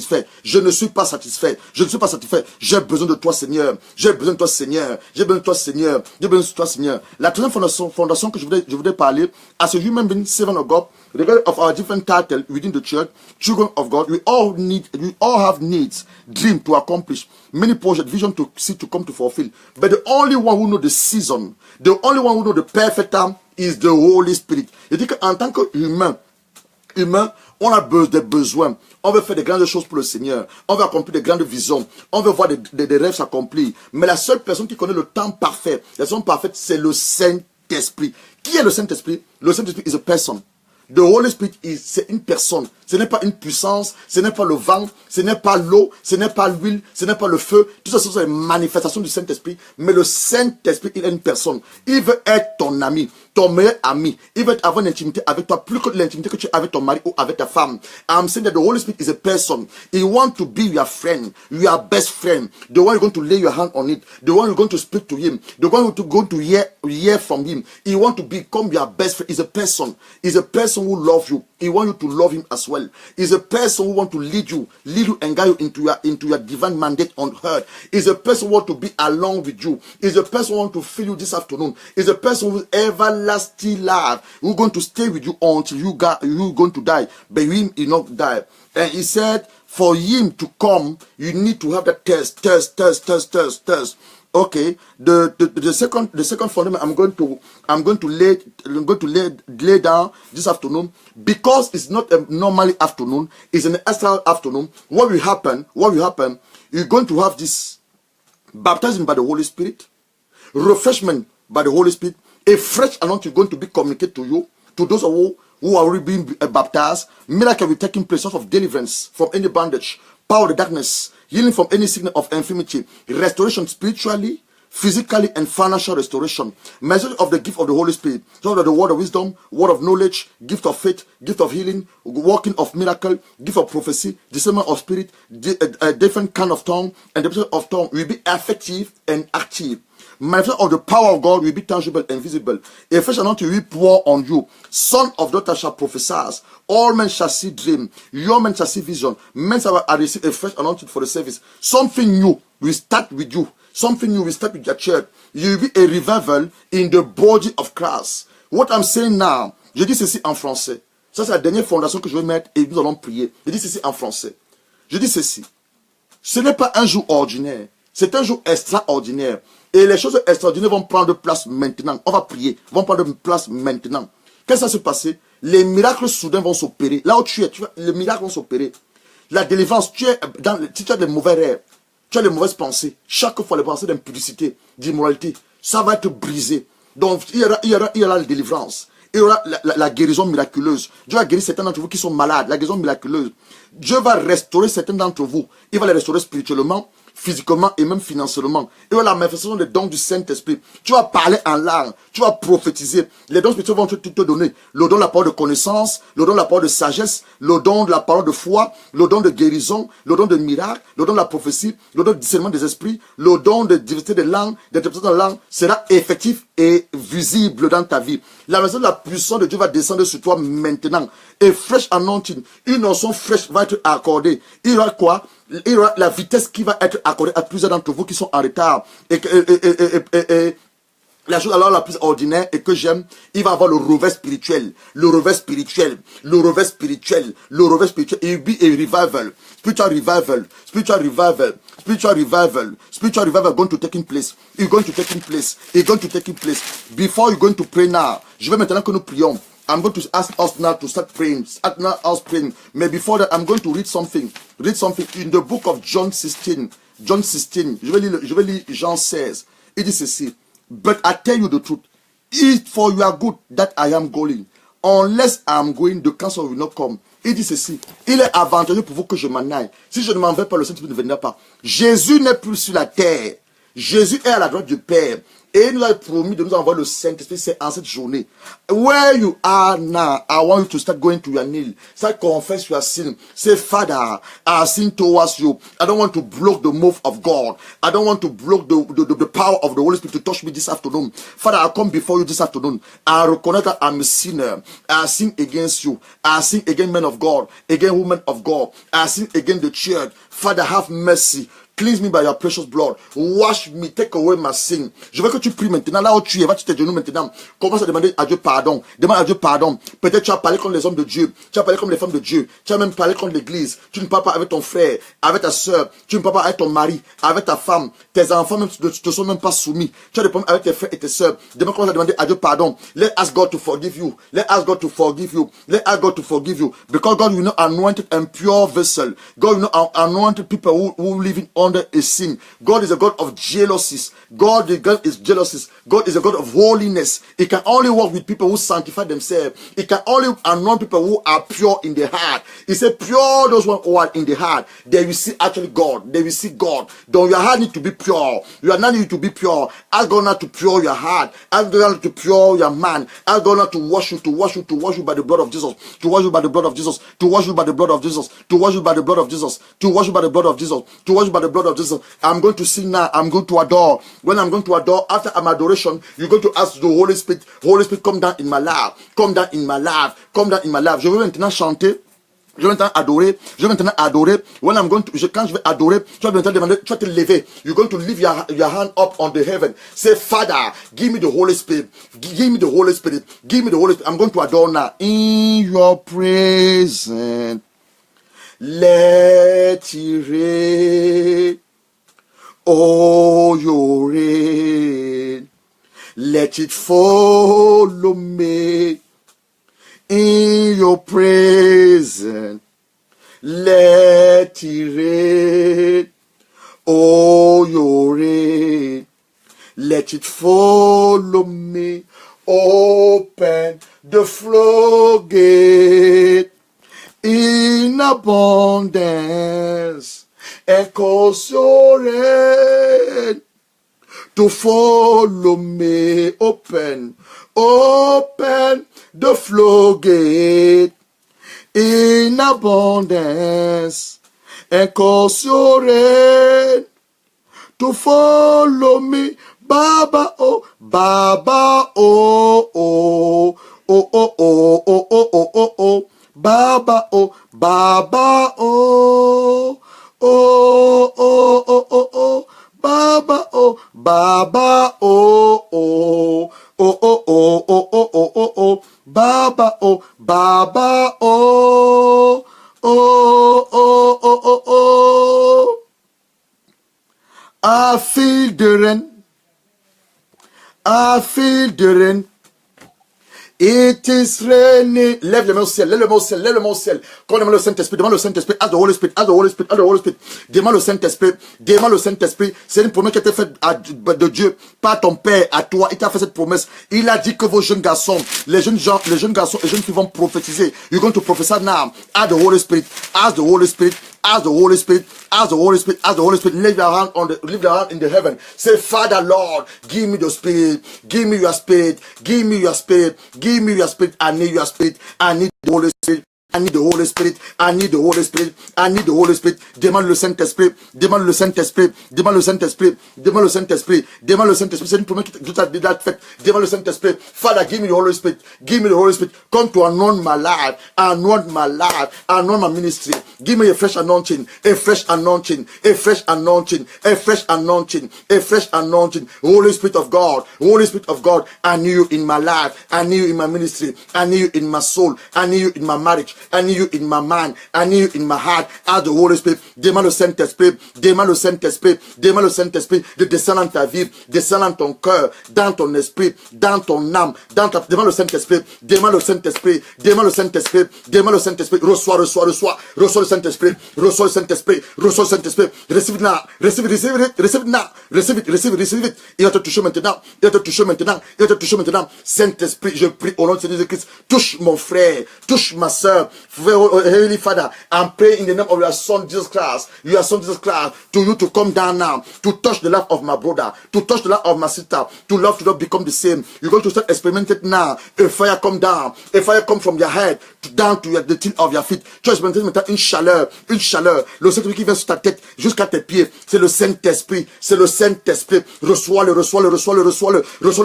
Je ne suis pas satisfait. Je ne suis pas satisfait. J'ai besoin de toi, Seigneur. J'ai besoin de toi, Seigneur. J'ai besoin de toi, Seigneur. J'ai besoin de toi, Seigneur. La troisième fondation que je voudrais parler, as a human being, servant of God, regardless of our different titles within the church, children of God, we all have needs, dreams to accomplish, many projects, vision to see to come to fulfill. But the only one who knows the season, the only one who knows the perfect time is the Holy Spirit. Je dis qu'en tant qu'humain, on a des besoins. On veut faire de grandes choses pour le Seigneur. On veut accomplir de grandes visions. On veut voir des rêves s'accomplir. Mais la seule personne qui connaît le temps parfait, la personne parfaite, c'est le Saint-Esprit. Qui est le Saint-Esprit? Le Saint-Esprit is a person. The Holy Spirit, c'est une personne. Ce n'est pas une puissance, ce n'est pas le vent, ce n'est pas l'eau, ce n'est pas l'huile, ce n'est pas le feu. Tout ça, ce sont les manifestations du Saint-Esprit. Mais le Saint-Esprit, il est une personne. Il veut être ton ami, ton meilleur ami. Il veut avoir une intimité avec toi, plus que l'intimité que tu as avec ton mari ou avec ta femme. I'm saying that the Holy Spirit is a person. He wants to be your friend, your best friend. The one you're going to lay your hand on it. The one you're going to speak to him. The one you're going to hear from him. He wants to become your best friend. He's a person. He's a person who loves you. He wants you to love him as well. He's a person who wants to lead you and guide you into your divine mandate on earth. He's a person who wants to be along with you. He's a person who wants to feel you this afternoon. He's a person who's everlasting love. Who's going to stay with you until you're going to die. But him, he not die. And he said, for him to come, you need to have that test. Okay, the second fundament I'm going to lay down this afternoon, because it's not a normally afternoon, it's an extra afternoon. What will happen? You're going to have this baptism by the Holy Spirit, refreshment by the Holy Spirit, a fresh anointing going to be communicated to you, to those who are already being baptized. Miracle will taking place, sort of deliverance from any bondage, power of the darkness, healing from any sickness of infirmity, restoration spiritually, physically, and financial restoration. Message of the gift of the Holy Spirit, so that the word of wisdom, word of knowledge, gift of faith, gift of healing, working of miracle, gift of prophecy, discernment of spirit, a different kind of tongue, and the person of tongue will be effective and active. Manifestation of the power of God will be tangible and visible. A fresh anointing will pour on you. Son of daughter shall prophesy. All men shall see dream. Young men shall see vision. Men shall receive a fresh anointing for the service. Something new will start with you. Something new will start with your church. You will be a revival in the body of Christ. What I'm saying now, je dis ceci en français. Ça, c'est la dernière fondation que je vais mettre et nous allons prier. Je dis ceci en français. Je dis ceci. Ce n'est pas un jour ordinaire. C'est un jour extraordinaire. Et les choses extraordinaires vont prendre place maintenant. On va prier. Vont prendre place maintenant. Qu'est-ce qui va se passer? Les miracles soudains vont s'opérer. Là où tu es, les miracles vont s'opérer. La délivrance, si tu as des mauvais rêves, tu as des mauvaises pensées. Chaque fois, les pensées d'impudicité, d'immoralité, ça va être brisé. Donc, il y aura la délivrance. Il y aura la guérison miraculeuse. Dieu va guérir certains d'entre vous qui sont malades. La guérison miraculeuse. Dieu va restaurer certains d'entre vous. Il va les restaurer spirituellement, physiquement et même financièrement. Et la manifestation des dons du Saint-Esprit. Tu vas parler en langue, tu vas prophétiser. Les dons spirituels vont te donner le don de la parole de connaissance, le don de la parole de sagesse, le don de la parole de foi, le don de guérison, le don de miracle, le don de la prophétie, le don de discernement des esprits, le don de diversité des langues, d'interprétation de langue sera effectif et visible dans ta vie. La maison de la puissance de Dieu va descendre sur toi maintenant. Et fresh anointing, une onction fraîche va être accordée. Il y aura quoi? Il y aura la vitesse qui va être accordée à plusieurs d'entre vous qui sont en retard. Et la chose alors la plus ordinaire et que j'aime, il va avoir le revers spirituel. Le revers spirituel. Le revers spirituel. Le revers spirituel. Il will be a revival. Spiritual revival. Spiritual revival. Spiritual revival. Spiritual revival going to take place. It's going to take place. It's going to take place. Before you're going to pray now, je vais maintenant que nous prions. I'm going to ask us now to start praying. Start now us praying. But before that, I'm going to read something. Read something in the book of John 16. John 16, je vais lire Jean 16. Il dit ceci. But I tell you the truth. It's for your good that I am going. Unless I am going, the counsel will not come. Il dit ceci. Il est avantageux pour vous que je m'en aille. Si je ne m'en vais pas, le Saint-Esprit ne viendra pas. Jésus n'est plus sur la terre. Jésus est à la droite du Père. Et il nous a promis de nous envoyer le Saint-Esprit. C'est en cette journée. Where you are now, I want you to start going to your knee. Start confess your sin. Say, Father, I sin towards you. I don't want to block the move of God. I don't want to block the power of the Holy Spirit to touch me this afternoon. Father, I come before you this afternoon. I recognize that I'm a sinner. I sin against you. I sin against men of God, against women of God. I sin against the church. Father, have mercy. Cleanse me by your precious blood. Wash me. Take away my sin. Je veux que tu pries maintenant. Là où tu es, va sur tes genoux maintenant. Commence à demander à Dieu pardon. Demande à Dieu pardon. Peut-être tu as parlé contre les hommes de Dieu. Tu as parlé comme les femmes de Dieu. Tu as même parlé contre l'église. Tu ne parles pas avec ton frère, avec ta soeur. Tu ne parles pas avec ton mari, avec ta femme. Tes enfants même ne te sont même pas soumis. Tu as des problèmes avec tes frères et tes soeurs. Demande comment demander à Dieu pardon. Let ask God to forgive you. Let ask God to forgive you. Let ask God to forgive you. Because God will not anoint and pure vessel. God will not anoint people who live in under a sin. God is a God of jealousies. God is jealousies. God is a God of holiness. He can only work with people who sanctify themselves. He can only anoint people who are pure in the heart. He said, pure those who are in the heart. They will see actually God. They will see God. Don't your heart need to be pure. Your heart need to be pure. Ask God not to pure your heart. Ask God not to pure your man. Ask God not to wash you, to wash you, to wash you by the blood of Jesus. To wash you by the blood of Jesus. To wash you by the blood of Jesus. To wash you by the blood of Jesus. To wash you by the blood of Jesus. To wash you by the blood of Jesus. I'm going to sing now. I'm going to adore. When I'm going to adore, after I'm adoration, you're going to ask the Holy Spirit, Holy Spirit, come down in my life. Come down in my life. Come down in my life. Je vais maintenant chanter. Je vais maintenant adorer. Je vais maintenant adorer. When I'm going to, quand je vais adorer, tu vas maintenant demander, tu vas te lever. You're going to lift your hand up on the heaven. Say, Father, give me the Holy Spirit. Give me the Holy Spirit. Give me the Holy Spirit. I'm going to adore now. In your presence, let it rain. Oh, your rain, let it follow me in your presence. Let it rain. Oh, your rain, let it follow me. Open the floodgate in abundance. And cause your rain to follow me. Open the floodgate in abundance. And cause your rain to follow me. Baba, oh, Baba, oh, oh, oh, oh, oh, oh, oh, oh, oh, oh, Baba, oh, Baba, oh. Oh, oh, oh, oh, oh, Baba, oh, Baba, oh, oh, oh, oh, oh, oh, oh, oh, oh, oh, Baba, oh, Baba, oh, oh, oh, oh, oh, oh. I feel the rain. I feel the rain. It is raining. Lève les mains au ciel, lève les mains au ciel, lève les mains au ciel. Quand on demande le Saint-Esprit, demande le Saint-Esprit, ask the Holy Spirit, ask the Holy Spirit, ask the Holy Spirit. Demande le Saint-Esprit, demande le Saint-Esprit. C'est une promesse qui a été faite de Dieu, pas à ton père, à toi. Il t'a fait cette promesse. Il a dit que vos jeunes garçons, les jeunes garçons et jeunes filles vont prophétiser. You're going to prophesy now. Ask the Holy Spirit, ask the Holy Spirit. Ask the Holy Spirit, ask the Holy Spirit, ask the Holy Spirit, leave your hand in the heaven. Say, Father, Lord, give me the Spirit, give me your Spirit, give me your Spirit, give me your Spirit. I need your Spirit, I need the Holy Spirit. I need the Holy Spirit. I need the Holy Spirit. I need the Holy Spirit. Demande le Saint-Esprit. Demande le Saint-Esprit. Demande le Saint-Esprit. Demande le Saint-Esprit. Demande le Saint-Esprit. C'est une promesse que Dieu t'a déjà faite. Demande le Saint-Esprit. Father, give me the Holy Spirit. Give me the Holy Spirit. Come to anoint my life. Anoint my life. Anoint my ministry. Give me a fresh anointing. A fresh anointing. A fresh anointing. A fresh anointing. A fresh anointing. Holy Spirit of God. Holy Spirit of God. I need you in my life. I need you in my ministry. I need you in my soul. I need you in my marriage. I need you in my mind. I need you in my heart. Ask the Holy Spirit. Demande le Saint-Esprit. Demande le Saint-Esprit. Demande le Saint-Esprit de descendre dans ta vie, descendre dans ton cœur, dans ton esprit, dans ton âme, demande le Saint-Esprit. Demande le Saint-Esprit. Demande le Saint-Esprit. Demande le Saint-Esprit. Reçois le Saint-Esprit. Reçois le Saint-Esprit. Reçois le Saint-Esprit. Receive it now. Receive it now. Receive it. Il va te toucher maintenant. Il va te toucher maintenant. Saint-Esprit, je prie au nom de Jésus-Christ. Touche mon frère. Touche ma soeur. Heavenly Father, I'm praying in the name of your son Jesus Christ. Your son Jesus Christ. To you to come down now. To touch the life of my brother. To touch the life of my sister. To love to not become the same. You're going to start experimenting now. A fire come down. A fire come from your head. Down to the tip of your feet. Tu vas expérimenter maintenant une chaleur. Une chaleur. Le Saint-Esprit qui vient sur ta tête jusqu'à tes pieds. C'est le Saint-Esprit. C'est le Saint-Esprit. Reçois le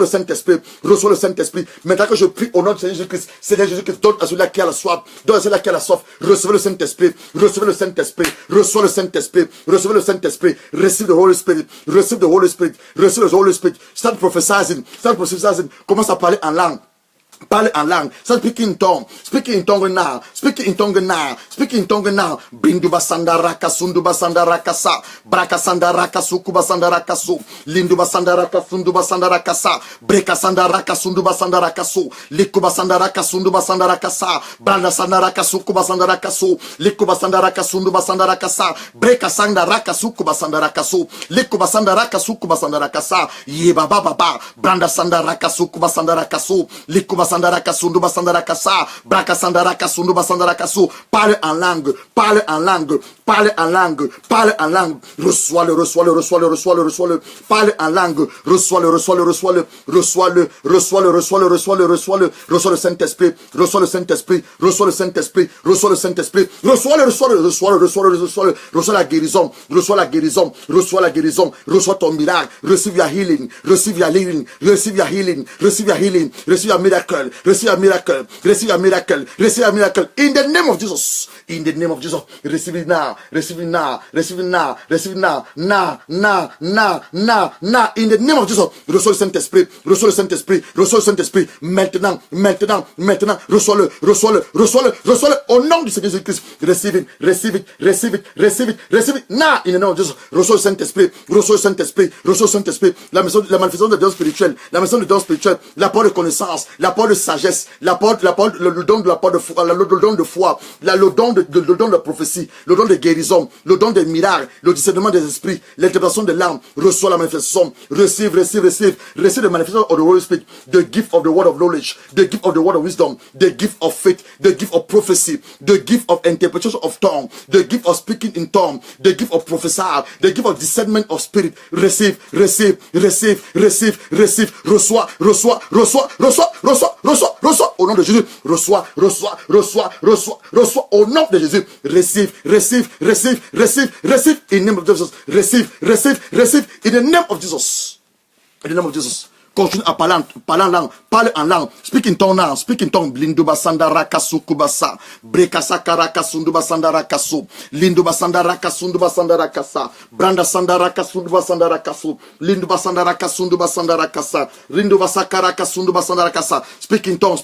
Saint-Esprit. Reçois le Saint-Esprit. Maintenant que je prie au nom de Jésus-Christ, Seigneur Jésus-Christ, donne à celui-là qui a la soif. Donne à celui-là qui a la soif. Recevez le Saint-Esprit. Recevez le Saint-Esprit. Reçois le Saint-Esprit. Recevez le Saint-Esprit. Receive the Holy Spirit. Receive the Holy Spirit. Receive the Holy Spirit. Start prophesying. Start prophesying. Commence à parler en langue. Parle en langue. Start speaking in tongue. Speaking in tongue now. Speaking in tongue now. Speaking in tongue now. Binduba sandaraka sunduba sandaraka sa. Braka sandaraka sukuba sandaraka su. Linduba sandaraka sunduba sandaraka sa. Breka sandaraka sunduba sandaraka su. Likuba sandaraka sunduba sandaraka sa. Branda sandaraka sukuba sandaraka su. Likuba sandaraka sunduba sandaraka sa. Breka sandaraka sukuba sandaraka su. Likuba sandaraka sukuba sandaraka sa. Yeba baba. Branda sandaraka sukuba sandaraka su. Likuba sandaraka sunduba sandaraka sa. Braka sandaraka sunduba sandaraka su. Parle en langue. Parle en langue. Parle en langue. Parle en langue. Reçois-le. Parle en langue. Reçois-le. Reçois le Saint-Esprit. Reçois le Saint-Esprit. Reçois la guérison. Reçois ton miracle. Receive your healing. Receive your miracle. Receive a miracle. In the name of Jesus. Receive it now. Now. In the name of Jesus. Reçois le Saint-Esprit. Maintenant. Reçois-le. Au nom du Seigneur Jésus-Christ. Receive it. Now. In the name of Jesus. Reçois le Saint-Esprit. La manifestation de dons spirituels. La parole de connaissance. La parole de sagesse, le don de la parole de foi, le don de foi, le don de prophétie, le don de guérison, le don des miracles, le discernement des esprits, l'interprétation de l'âme. Reçois la manifestation. Receive the manifestation of the Holy Spirit, the gift of the word of knowledge, the gift of the word of wisdom, the gift of faith, the gift of prophecy, the gift of interpretation of tongue, the gift of speaking in tongue, the gift of prophesy, the gift of discernment of spirit. Receive. Reçois au nom de Jésus. Reçois au nom de Jésus. Receive in the name of Jesus. Receive in the name of Jesus. Continue à parler en langue. Parle en langue. Speak in tongue. Linduba sandaraka sukubasa. Brekasa karaka sunduba sandaraka su. Linduba sandaraka sunduba sandaraka sa. Branda sandaraka sunduba sandaraka su. Linduba sandaraka sunduba sandaraka sa. Linduba sakaraka sunduba sandaraka sa. Speak in tongue.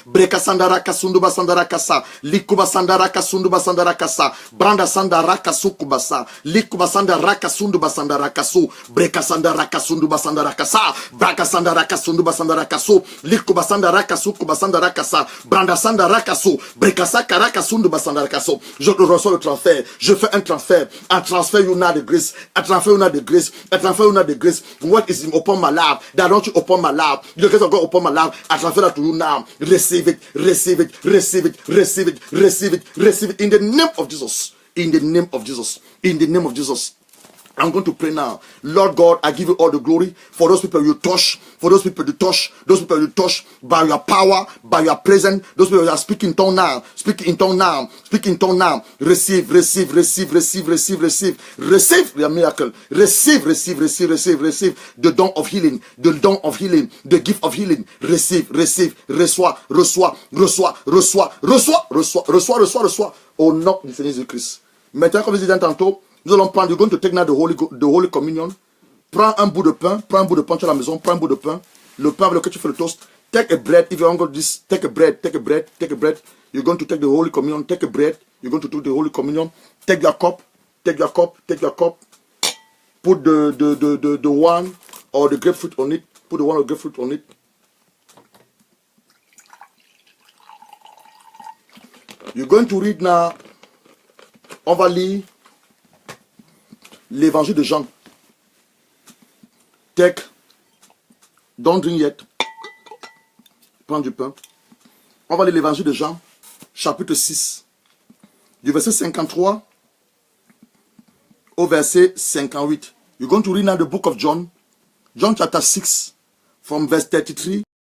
Breka sandaraka sunduba sandaraka sa. Likuba sandaraka sunduba sandaraka sa. Branda sandaraka sukubasa. Likuba sandaraka sunduba sandaraka su. Breka sandaraka sunduba sandaraka sa. Braka sandaraka sunduba sandaraka su. Likuba sandaraka sukuba sandaraka sa. Branda sandaraka su. Breka sakaraka sunduba sandaraka su. Je reçois le transfert. Je fais un transfert. I transfer you now the grace. What is upon my life? That don't you upon my life? The grace of God upon my life. I transfer that to you now. Receive it. In the name of Jesus. I'm going to pray now. Lord God, I give you all the glory for those people you touch, those people you touch by your power, by your presence. Those people you are speaking in tongue now. Receive your miracle. Receive the don of healing, the gift of healing. Reçois. Au nom du Seigneur Jésus-Christ. Maintenant, comme je disais tantôt, nous allons prendre, going to take now the Holy Communion. Prends un bout de pain, tu es à la maison, prends un bout de pain, le pain avec lequel tu fais le toast, Take a bread. If you want to go this, take a bread, take a bread, take a bread. You're going to take the Holy Communion, take a bread. You're going to do the Holy Communion. Take your cup, take your cup, take your cup. Put the wine or the grapefruit on it. Put the wine or grapefruit on it. You're going to read now. On va lire l'évangile de Jean. Take. Don't drink yet. Prends du pain. On va lire l'évangile de Jean, chapitre 6, du verset 53 au verset 58. You're going to read now the book of John, John chapter 6, from verse 33